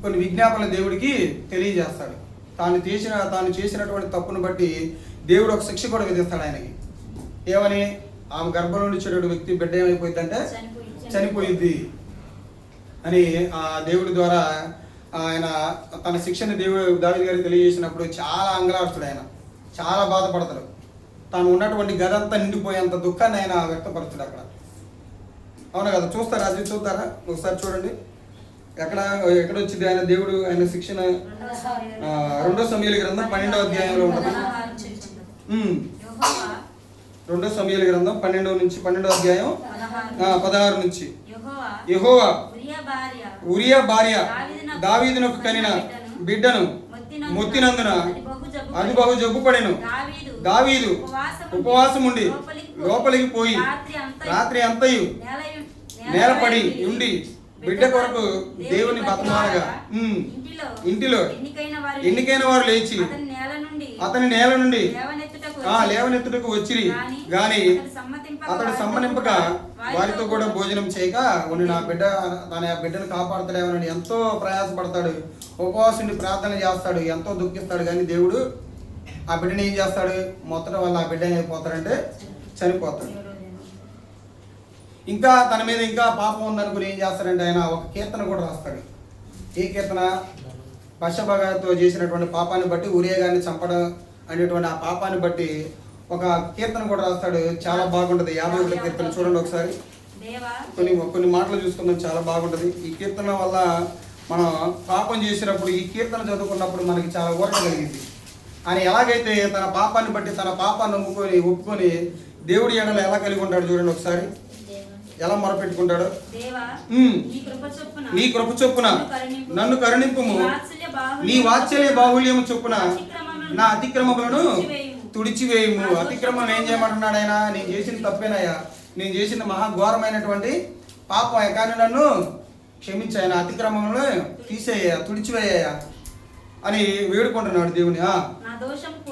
కొన్ని విజ్ఞాపనలు దేవుడికి తెలియజేస్తాడు. తాను చేసినటువంటి తప్పును బట్టి దేవుడు ఒక శిక్ష కూడా విధిస్తాడు ఆయనకి. ఏమని? ఆమె గర్భంలో నుండి చెడు వ్యక్తి బిడ్డ ఏమైపోయిందంటే చనిపోయింది అని ఆ దేవుడి ద్వారా ఆయన తన శిక్షను దావీదు గారికి తెలియజేసినప్పుడు చాలా అంగలాడుతాడు. ఆయన చాలా బాధపడతాడు. తాను ఉన్నటువంటి గదంతా నిండిపోయేంత దుఃఖాన్ని ఆయన వ్యక్తపరుస్తాడు అక్కడ. అవునా కదా? చూస్తారా? అది చూస్తారా? ఒకసారి చూడండి. ఎక్కడ వచ్చింది ఆయన దేవుడు ఆయన శిక్షణ? 2 సమూయేలు గ్రంథం 12వ అధ్యాయంలో ఉంటుంది. 2 సమూయేలు గ్రంథం 12వ అధ్యాయం 16 నుంచి. యెహోవా ఉరియా భార్య దావీదునకు కనిన బిడ్డను మొత్తినందున అది బహు జబ్బుపడెను. దావీదు ఉపవాసం ఉండి లోపలికి పోయి రాత్రి అంతయు నేలపడి ఉండి బిడ్డ కొరకు దేవుని బతమాలగా ఇంటిలో ఎన్నికైన వారు లేచి అతని నేల నుండి లేవనెత్తుటకు వచ్చిరి గాని అతడు సమ్మనింపక వారితో కూడా భోజనం చేయక ఉండి నా బిడ్డ తన బిడ్డను కాపాడుతాడేమని ఎంతో ప్రయాసపడతాడు. ఉపవాసుని ప్రార్థన చేస్తాడు, ఎంతో దుఃఖిస్తాడు. కానీ దేవుడు ఆ బిడ్డని ఏం చేస్తాడు? మొత్తడం వల్ల ఆ బిడ్డ ఏమైపోతాడంటే చనిపోతాడు. ఇంకా తన మీద ఇంకా పాపం ఉందనుకుని ఏం చేస్తాడంటే ఆయన ఒక కీర్తన కూడా రాస్తాడు. ఏ కీర్తన? బత్షెబతో చేసినటువంటి పాపాన్ని బట్టి ఉరియా గారిని చంపడం అనేటువంటి ఆ పాపాన్ని బట్టి ఒక కీర్తన కూడా రాస్తాడు. చాలా బాగుంటుంది. 51వ కీర్తన చూడండి ఒకసారి. కొన్ని మాటలు చూసుకుందాం, చాలా బాగుంటుంది. ఈ కీర్తన వల్ల మనం పాపం చేసినప్పుడు ఈ కీర్తన చదువుకున్నప్పుడు మనకి చాలా ఊరట కలిగింది. ఆయన ఎలాగైతే తన పాపాన్ని బట్టి తన పాపాన్ని ఒప్పుకొని దేవుడి ఎడల ఎలా కలిగి ఉంటాడు చూడండి ఒకసారి. ఎలా మొరపెట్టుకుంటాడు? నీ కృప చొప్పున నన్ను కరుణింపుము, నీ వాత్సల్య బాహుళ్యము చొప్పున నా అతిక్రమములను తుడిచివేయము. అతిక్రమం ఏం చేయమంటున్నాడు ఆయన? నేను చేసిన తప్పేనయ్యా, నేను చేసిన మహాఘోరమైనటువంటి పాపం, కానీ నన్ను క్షమించాయన, అతిక్రమంలో తీసేయ, తుడిచివేయ అని వేడుకుంటున్నాడు దేవుని.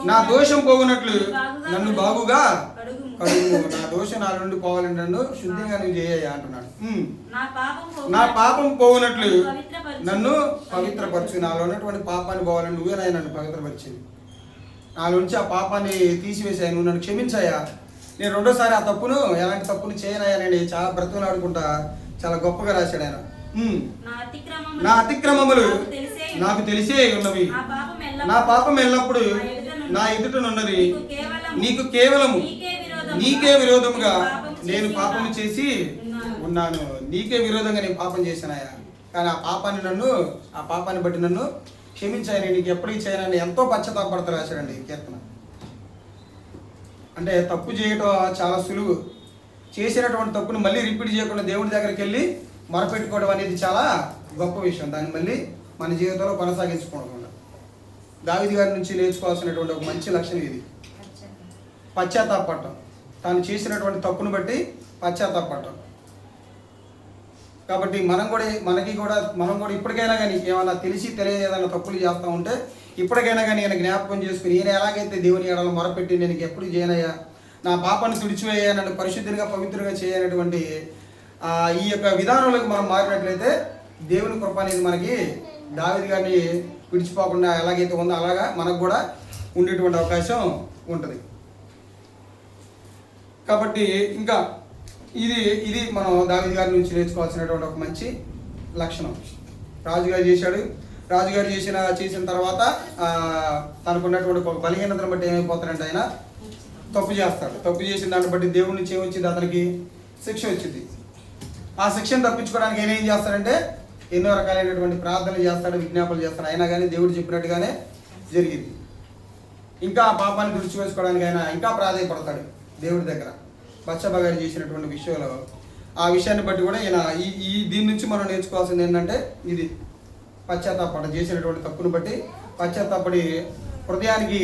నా దోషం పోగునట్లు నన్ను బాగుగా కడుగు, నా దోషం నా నుండి పోవాలని నన్ను శుద్ధిగా నువ్వు చేయ అంటున్నాడు. నా పాపం పోవునట్లు నన్ను పవిత్రపరచు, నాలో ఉన్నటువంటి పాపాన్ని పోవాలని నువ్వే నన్ను పవిత్రపరిచింది, నాలో నుంచి ఆ పాపాన్ని తీసివేసాయి, నువ్వు నన్ను క్షమించాయా, నేను రెండోసారి ఆ తప్పును ఎలాంటి తప్పును చేయనయ్యా నేను చాలా బ్రతుకులాడుకుంటా చాలా గొప్పగా రాశాడు ఆయన. నా అతిక్రమములు నాకు తెలిసే ఉన్నవి, నా పాపం ఎల్లప్పుడు నా ఎదుటనున్నది, నీకు కేవలము నీకే విరోధముగా నేను పాపము చేసి ఉన్నాను, నీకే విరోధంగా నేను పాపం చేశానయ్యా, కానీ ఆ పాపాన్ని బట్టి నన్ను క్షమించాయని, నీకు ఎప్పటికీ చేయనని ఎంతో పశ్చాత్తాపడతా రాశాడండి కీర్తన. అంటే తప్పు చేయటం చాలా సులువు, చేసినటువంటి తప్పును మళ్ళీ రిపీట్ చేయకుండా దేవుడి దగ్గరికి వెళ్ళి మొరపెట్టుకోవడం అనేది చాలా గొప్ప విషయం. దాన్ని మళ్ళీ మన జీవితంలో కొనసాగించుకోకుండా దావీదు గారి నుంచి నేర్చుకోవాల్సినటువంటి ఒక మంచి లక్షణం ఇది, పశ్చాత్తాపడటం, తాను చేసినటువంటి తప్పును బట్టి పశ్చాత్తాపడటం. కాబట్టి మనం కూడా ఇప్పటికైనా కానీ ఏమైనా తెలియని తప్పులు చేస్తూ ఉంటే ఇప్పటికైనా కానీ నేను జ్ఞాపకం చేసుకుని, నేను ఎలాగైతే దేవుని ఎడల మొరపెట్టి నేను ఎప్పుడు చేయనయ్యా, నా పాపాన్ని తుడిచివేయ, నన్ను పరిశుద్ధిగా పవిత్రంగా చేయనటువంటి ఈ యొక్క విధానంలోకి మనం మారినట్లయితే దేవుని కృప అనేది మనకి దావీదు గారిని విడిచిపోకుండా ఎలాగైతే ఉందో అలాగా మనకు కూడా ఉండేటువంటి అవకాశం ఉంటుంది. కాబట్టి ఇంకా ఇది మనం దావీదు గారి నుంచి నేర్చుకోవాల్సినటువంటి ఒక మంచి లక్షణం. రాజుగారు చేసిన తర్వాత తనకున్నటువంటి ఒక బలహీనతను బట్టి ఏమైపోతాడంటే ఆయన తప్పు చేస్తాడు. తప్పు చేసిన దాన్ని బట్టి దేవుడి నుంచి ఏమొచ్చింది, అతనికి శిక్ష వచ్చింది. ఆ శిక్షను తప్పించుకోవడానికి ఆయన ఏం చేస్తాడంటే ఎన్నో రకాలైనటువంటి ప్రార్థనలు చేస్తాడు, విజ్ఞాపనలు చేస్తాడు. అయినా కానీ దేవుడు చెప్పినట్టుగానే జరిగింది. ఇంకా ఆ పాపాన్ని తుడిచివేసుకోవడానికి ఆయన ఇంకా ప్రాధాన్యపడతాడు దేవుడి దగ్గర. బత్షెబా గారు చేసినటువంటి విషయంలో ఆ విషయాన్ని బట్టి కూడా ఈయన దీని నుంచి మనం నేర్చుకోవాల్సింది ఏంటంటే ఇది పశ్చాత్తాపడ, చేసినటువంటి తప్పును బట్టి పశ్చాత్తాపడి హృదయానికి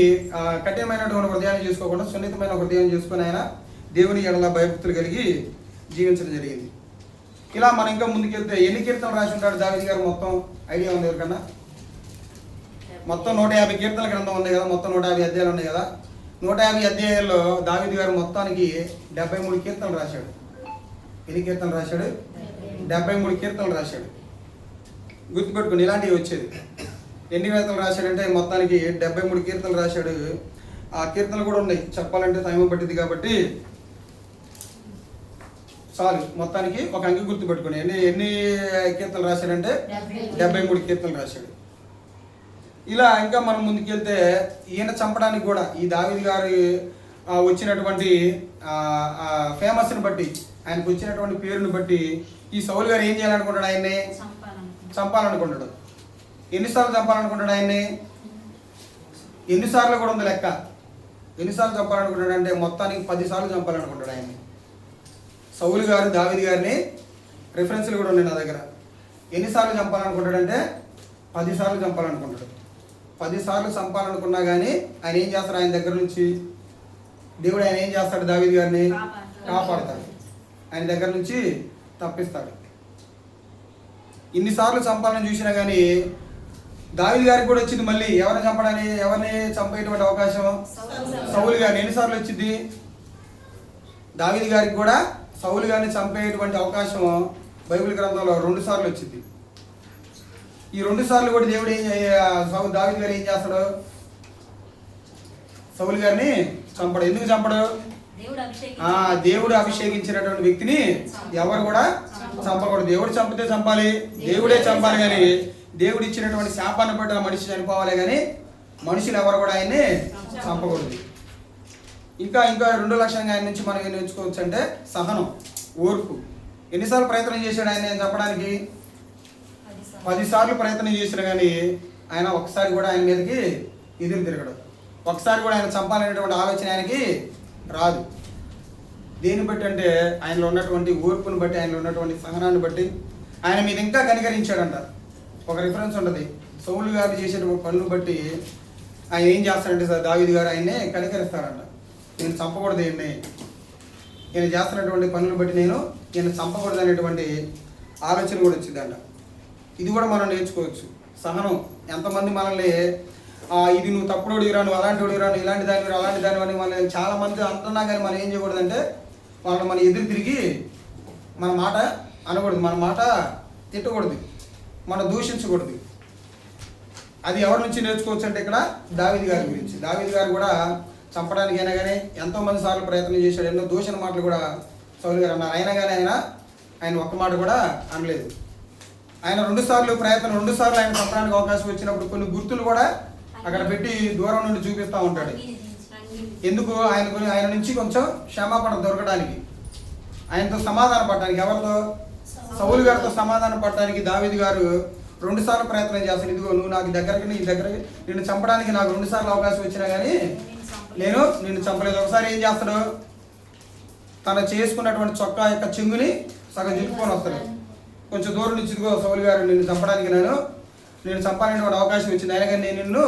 కఠినమైనటువంటి హృదయాన్ని చేసుకోకుండా సున్నితమైన హృదయాన్ని చేసుకుని ఆయన దేవుని ఎడల భయభక్తులు కలిగి జీవించడం జరిగింది. ఇలా మనం ఇంకా ముందుకెళ్తే ఎన్ని కీర్తనలు రాసి ఉంటాడు దావీదు గారు? మొత్తం ఐడియా ఉంది ఎవరికన్నా? మొత్తం 150 కీర్తనల గ్రంథం ఉంది కదా, మొత్తం 150 అధ్యాయాలు ఉన్నాయి కదా. 150 అధ్యాయాల్లో దావీదు గారు మొత్తానికి 73 కీర్తనలు రాశాడు. ఎన్ని కీర్తనలు రాశాడు? 73 కీర్తనలు రాశాడు. గుర్తుపెట్టుకుని ఇలాంటివి వచ్చేది. ఎన్ని కీర్తనలు రాశాడంటే మొత్తానికి 73 కీర్తనలు రాశాడు. ఆ కీర్తనలు కూడా ఉన్నాయి, చెప్పాలంటే టైం పట్టింది కాబట్టి చాలు. మొత్తానికి ఒక అంకి గుర్తుపెట్టుకుని ఎన్ని కీర్తనలు రాశాడంటే 73 కీర్తనలు రాశాడు. ఇలా ఇంకా మనం ముందుకెళ్తే ఈయన చంపడానికి కూడా ఈ దావీదు గారి వచ్చినటువంటి ఫేమస్ని బట్టి, ఆయనకు వచ్చినటువంటి పేరుని బట్టి ఈ సౌలు గారు ఏం చేయాలనుకుంటాడు? ఆయన్ని చంపాలనుకుంటాడు. ఎన్నిసార్లు చంపాలనుకుంటాడు ఆయన్ని? ఎన్నిసార్లు కూడా ఉంది లెక్క. ఎన్నిసార్లు చంపాలనుకుంటాడు అంటే మొత్తానికి 10 సార్లు చంపాలనుకుంటాడు ఆయన్ని. సౌలు గారు దావీదు గారిని రిఫరెన్స్లు కూడా ఉన్నాయి నా దగ్గర. ఎన్నిసార్లు చంపాలనుకుంటాడంటే 10 సార్లు చంపాలనుకుంటాడు. 10 సార్లు చంపాలనుకున్నా కానీ ఆయన ఏం చేస్తాడు? ఆయన దగ్గర నుంచి దేవుడు ఆయన ఏం చేస్తాడు? దావీదు గారిని కాపాడుతాడు, ఆయన దగ్గర నుంచి తప్పిస్తాడు. ఇన్నిసార్లు చంపాలని చూసినా కానీ దావీదు గారికి కూడా వచ్చింది మళ్ళీ ఎవరిని చంపేటువంటి అవకాశం? సౌలు గారిని. ఎన్నిసార్లు వచ్చింది? దావీదు గారికి కూడా సౌలు గారిని చంపేటువంటి అవకాశం బైబిల్ గ్రంథంలో 2 సార్లు వచ్చింది. ఈ 2 సార్లు కూడా దేవుడు దావీదు గారు ఏం చేస్తాడు? సౌలు గారిని చంపడు. ఎందుకు చంపడు? దేవుడు అభిషేకించినటువంటి వ్యక్తిని ఎవరు కూడా చంపకూడదు. దేవుడు చంపితే చంపాలి, దేవుడే చంపాలి. కానీ దేవుడు ఇచ్చినటువంటి శాపాన్ని బట్టి ఆ మనిషి చనిపోవాలి, కానీ మనుషులు ఎవరు కూడా ఆయన్ని చంపకూడదు. ఇంకా రెండో లక్షణంగా ఆయన నుంచి మనం ఏం నేర్చుకోవచ్చు అంటే సహనం, ఓర్పు. ఎన్నిసార్లు ప్రయత్నం చేశాడు ఆయన చంపడానికి? 10 సార్లు ప్రయత్నం చేసినా కానీ ఆయన ఒకసారి కూడా ఆయన మీదకి ఎదురు తిరగడు. ఒకసారి కూడా ఆయన చంపాలనేటువంటి ఆలోచన ఆయనకి రాదు. దేన్ని బట్టి అంటే ఆయనలో ఉన్నటువంటి ఓర్పుని బట్టి, ఆయనలో ఉన్నటువంటి సహనాన్ని బట్టి ఆయన మీద ఇంకా కనికరించాడంట. ఒక రిఫరెన్స్ ఉంటుంది, సౌలు గారు చేసేటువంటి పనులు బట్టి ఆయన ఏం చేస్తాడంటే సార్ దావీదు గారు ఆయన్నే కనికరిస్తాడంట. నేను చంపకూడదు ఈయన్ని, ఈయన చేస్తున్నటువంటి పనులు బట్టి నేను ఈయన చంపకూడదు అనేటువంటి ఆలోచన కూడా వచ్చిందంట. ఇది కూడా మనం నేర్చుకోవచ్చు. సహనం. ఎంతమంది మనల్ని ఇది నువ్వు తప్పుడోడిరా, నువ్వు అలాంటి వాడిరా, నువ్వు ఇలాంటి దానివి అలాంటి దానివి అని మనల్ని చాలామంది అంటున్నా కానీ మనం ఏం చేయకూడదంటే వాళ్ళని మన ఎదురు తిరిగి మన మాట అనకూడదు, మన మాట తిట్టకూడదు, మనం దూషించకూడదు. అది ఎవరి నుంచి నేర్చుకోవచ్చు అంటే ఇక్కడ దావీదు గారి గురించి. దావీదు గారు కూడా చంపడానికైనా కానీ ఎంతోమంది సార్లు ప్రయత్నం చేశాడు. ఎన్నో దూషణ మాటలు కూడా సౌలు గారు అన్నారు. అయినా కానీ ఆయన ఒక్క మాట కూడా అనలేదు. ఆయన 2 సార్లు ఆయన చంపడానికి అవకాశం వచ్చినప్పుడు కొన్ని గుర్తులు కూడా అక్కడ పెట్టి దూరం నుండి చూపిస్తూ ఉంటాడు. ఎందుకు? ఆయన నుంచి కొంచెం క్షమాపణ దొరకడానికి, ఆయనతో సమాధాన పడడానికి. ఎవరితో? సౌలు గారితో సమాధాన పడడానికి దావీదు గారు 2 సార్లు ప్రయత్నం చేస్తాడు. ఇదిగో నువ్వు నాకు నిన్ను చంపడానికి నాకు 2 సార్లు అవకాశం వచ్చినా కానీ నేను నిన్ను చంపలేదు. ఒకసారి ఏం చేస్తాడు? తను చేసుకున్నటువంటి చొక్కా యొక్క చెంగుని సగం జిలుపుకొని వస్తాడు. కొంచెం దూరం నుంచి ఇదిగో సౌలు గారు నిన్ను చంపడానికి నేను చంపాలనేటువంటి అవకాశం వచ్చింది, అయినా కానీ నేను నిన్ను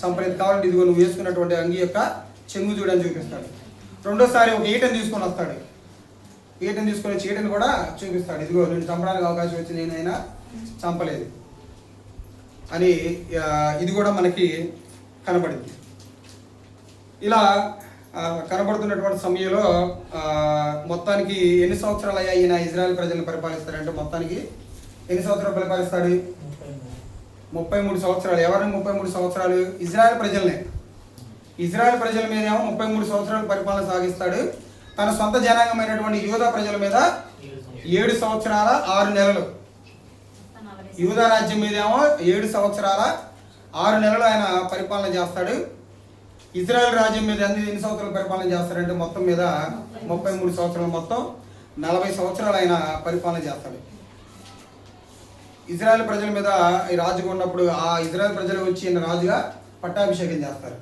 చంపలేదు, కావాలంటే ఇదిగో నువ్వు వేసుకున్నటువంటి అంగి యొక్క చెంగు చూడని చూపిస్తాడు. రెండోసారి ఒక ఈటను తీసుకొని వస్తాడు. ఈటను తీసుకొని వచ్చి ఈటను కూడా చూపిస్తాడు. ఇదిగో నేను చంపడానికి అవకాశం వచ్చింది, నేనైనా చంపలేదు అని ఇది కూడా మనకి కనబడింది. ఇలా కనబడుతున్నటువంటి సమయంలో మొత్తానికి ఎన్ని సంవత్సరాలు అయ్యా ఈయన ఇజ్రాయెల్ ప్రజలను పరిపాలిస్తాడంటే మొత్తానికి ఎన్ని సంవత్సరాలు పరిపాలిస్తాడు? 33 సంవత్సరాలు. ఎవరిని 33 సంవత్సరాలు? ఇజ్రాయెల్ ప్రజలనే. ఇజ్రాయెల్ ప్రజల మీద ఏమో 33 సంవత్సరాలు పరిపాలన సాగిస్తాడు. తన సొంత జనాంగమైనటువంటి యూదా ప్రజల మీద 7 సంవత్సరాల 6 నెలలు. యూదా రాజ్యం మీద ఏమో 7 సంవత్సరాల 6 నెలలు ఆయన పరిపాలన చేస్తాడు. ఇజ్రాయెల్ రాజ్యం మీద ఎన్ని సంవత్సరాలు పరిపాలన చేస్తాడంటే మొత్తం మీద 33 సంవత్సరాలు, మొత్తం 40 సంవత్సరాలు ఆయన పరిపాలన చేస్తాడు. ఇజ్రాయెల్ ప్రజల మీద ఈ రాజుగా ఉన్నప్పుడు ఆ ఇజ్రాయెల్ ప్రజలు వచ్చి ఈయన రాజుగా పట్టాభిషేకం చేస్తారు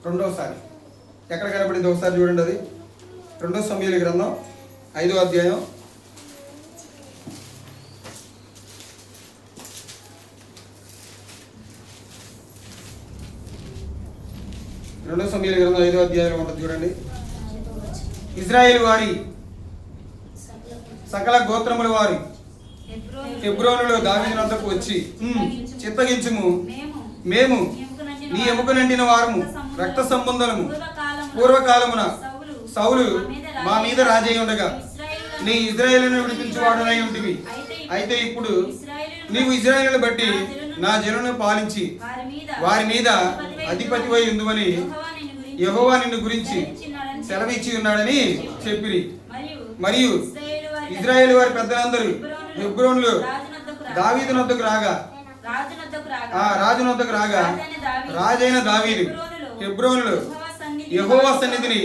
రెండోసారి. ఎక్కడ కనబడింది ఒకసారి చూడండి. అది 2 సమూయేలు గ్రంథం 5వ అధ్యాయం 2 సమూయేలు గ్రంథం 5వ అధ్యాయంలో ఉంటుంది చూడండి. ఇజ్రాయేలు వారి సకల గోత్రముల వారి హెబ్రోనులో దావీదు వద్దకు వచ్చి చిత్తగించుము, మేము నీ ఎముక నండిన వారము, రక్త సంబంధులము, పూర్వకాలమున సౌలు మా మీద రాజై ఉండగా నీ ఇజ్రాయేలును విడిపించువాడనై ఉంటివి. అయితే ఇప్పుడు నీవు ఇజ్రాయేలును బట్టి నా జనులను పాలించి వారి మీద అధిపతివై ఉందువని యెహోవా నిన్ను గురించి సెలవిచ్చి ఉన్నాడని చెప్పిరి. మరియు ఇజ్రాయేలు వారి పెద్దలందరూ హెబ్రోనులో దావీదు నొద్దకు రాగా రాజైన దావీదు హెబ్రోనులో యెహోవా సన్నిధిని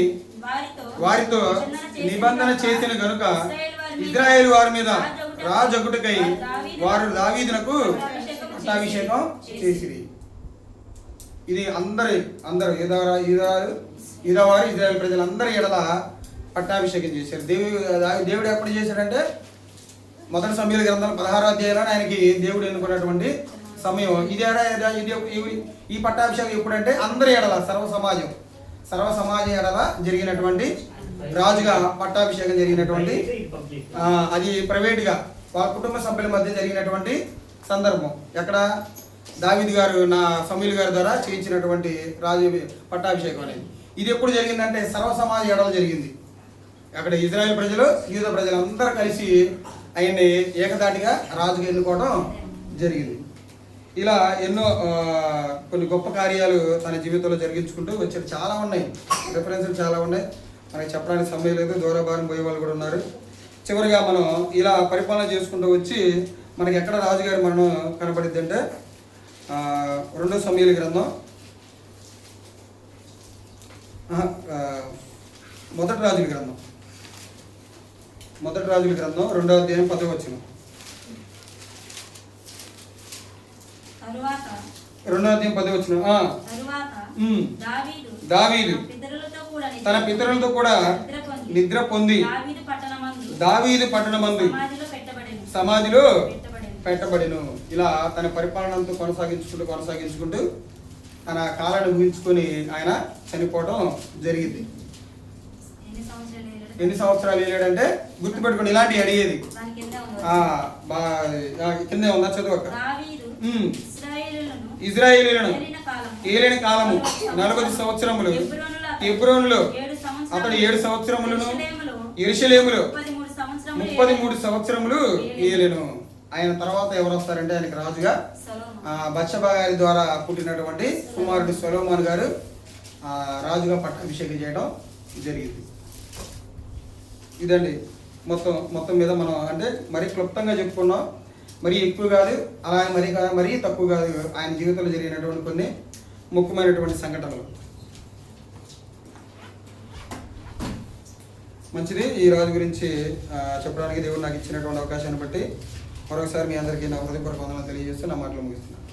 వారితో నిబంధన చేసిన గనుక ఇజ్రాయేలు వారి మీద రాజగుటకై వారు దావీదునకు పట్టాభిషేకం చేసిరి. ఇది అందరూ యూదావారు ఇజ్రాయేల్ ప్రజలందరి ఎడల పట్టాభిషేకం చేశారు. దేవుడు ఎప్పుడు చేశాడంటే మొదటి సమూయేలు గ్రంథం 16వ అధ్యాయంలో ఆయనకి దేవుడు ఎన్నుకున్నటువంటి సమయం ఇది. ఈ పట్టాభిషేకం ఎప్పుడంటే అందరి ఎడల సర్వ సమాజం ఎడల జరిగినటువంటి రాజుగా పట్టాభిషేకం జరిగినటువంటి అది ప్రైవేట్గా వాళ్ళ కుటుంబ సభ్యుల మధ్య జరిగినటువంటి సందర్భం. ఎక్కడ? దావీదు గారు సమూయేలు గారి ద్వారా చేయించినటువంటి రాజు పట్టాభిషేకం అనేది. ఇది ఎప్పుడు జరిగిందంటే సర్వ సమాజ ఎడల జరిగింది. అక్కడ ఇజ్రాయెల్ ప్రజలు యూదా ప్రజలు అందరూ కలిసి ఆయన్ని ఏకదాటిగా రాజుగా ఎన్నుకోవడం జరిగింది. ఇలా ఎన్నో కొన్ని గొప్ప కార్యాలు తన జీవితంలో జరిగించుకుంటూ వచ్చారు. చాలా ఉన్నాయి, రిఫరెన్స్లు చాలా ఉన్నాయి, మనకి చెప్పడానికి సమయం లేదు, దూరభారం పోయే వాళ్ళు కూడా ఉన్నారు. చివరిగా మనం ఇలా పరిపాలన చేసుకుంటూ వచ్చి మనకి ఎక్కడ రాజుగారి మరణం కనపడిద్ది అంటే 2 సమూయేలు గ్రంథం మొదటి రాజుల గ్రంథం 2వ అధ్యాయం 10వ వచనం. 2వ అధ్యాయం 10వ వచనం. దావీదు తన పితరులతో కూడా నిద్ర పొంది దావీదు పట్టణమందు సమాధిలో పెట్టబడెను. ఇలా తన పరిపాలనతో కొనసాగించుకుంటూ తన కాలాన్ని ముగించుకొని ఆయన చనిపోవడం జరిగింది. ఎన్ని సంవత్సరాలు వెళ్ళాడంటే గుర్తుపెట్టుకోండి, ఇలాంటివి అడిగేది. కిందే ఉందా చదువు. ఇజ్రాయేలీలను ఏలిన కాలము 40 సంవత్సరములు, హెబ్రోనులో అతడు 7 సంవత్సరములను, యెరూషలేములో 33 సంవత్సరములు ఏలెను. ఆయన తర్వాత ఎవరు వస్తారంటే ఆయనకి రాజుగా బత్షెబా గారి ద్వారా పుట్టినటువంటి కుమారుడు సొలొమోను గారు రాజుగా పట్టాభిషేకం చేయడం జరిగింది. ఇదండి మొత్తం మీద మనం అంటే మరీ క్లుప్తంగా చెప్పుకున్నాం, మరీ ఎక్కువ కాదు, అలా మరీ తక్కువ కాదు. ఆయన జీవితంలో జరిగినటువంటి కొన్ని ముఖ్యమైనటువంటి సంఘటనలు. మంచిది. ఈ రాజు గురించి చెప్పడానికి దేవుడు నాకు ఇచ్చినటువంటి అవకాశాన్ని బట్టి మరొకసారి మీ అందరికీ నా హృదయపూర్వక వందనాలు తెలియజేస్తూ నా మాటలు ముగిస్తున్నాను.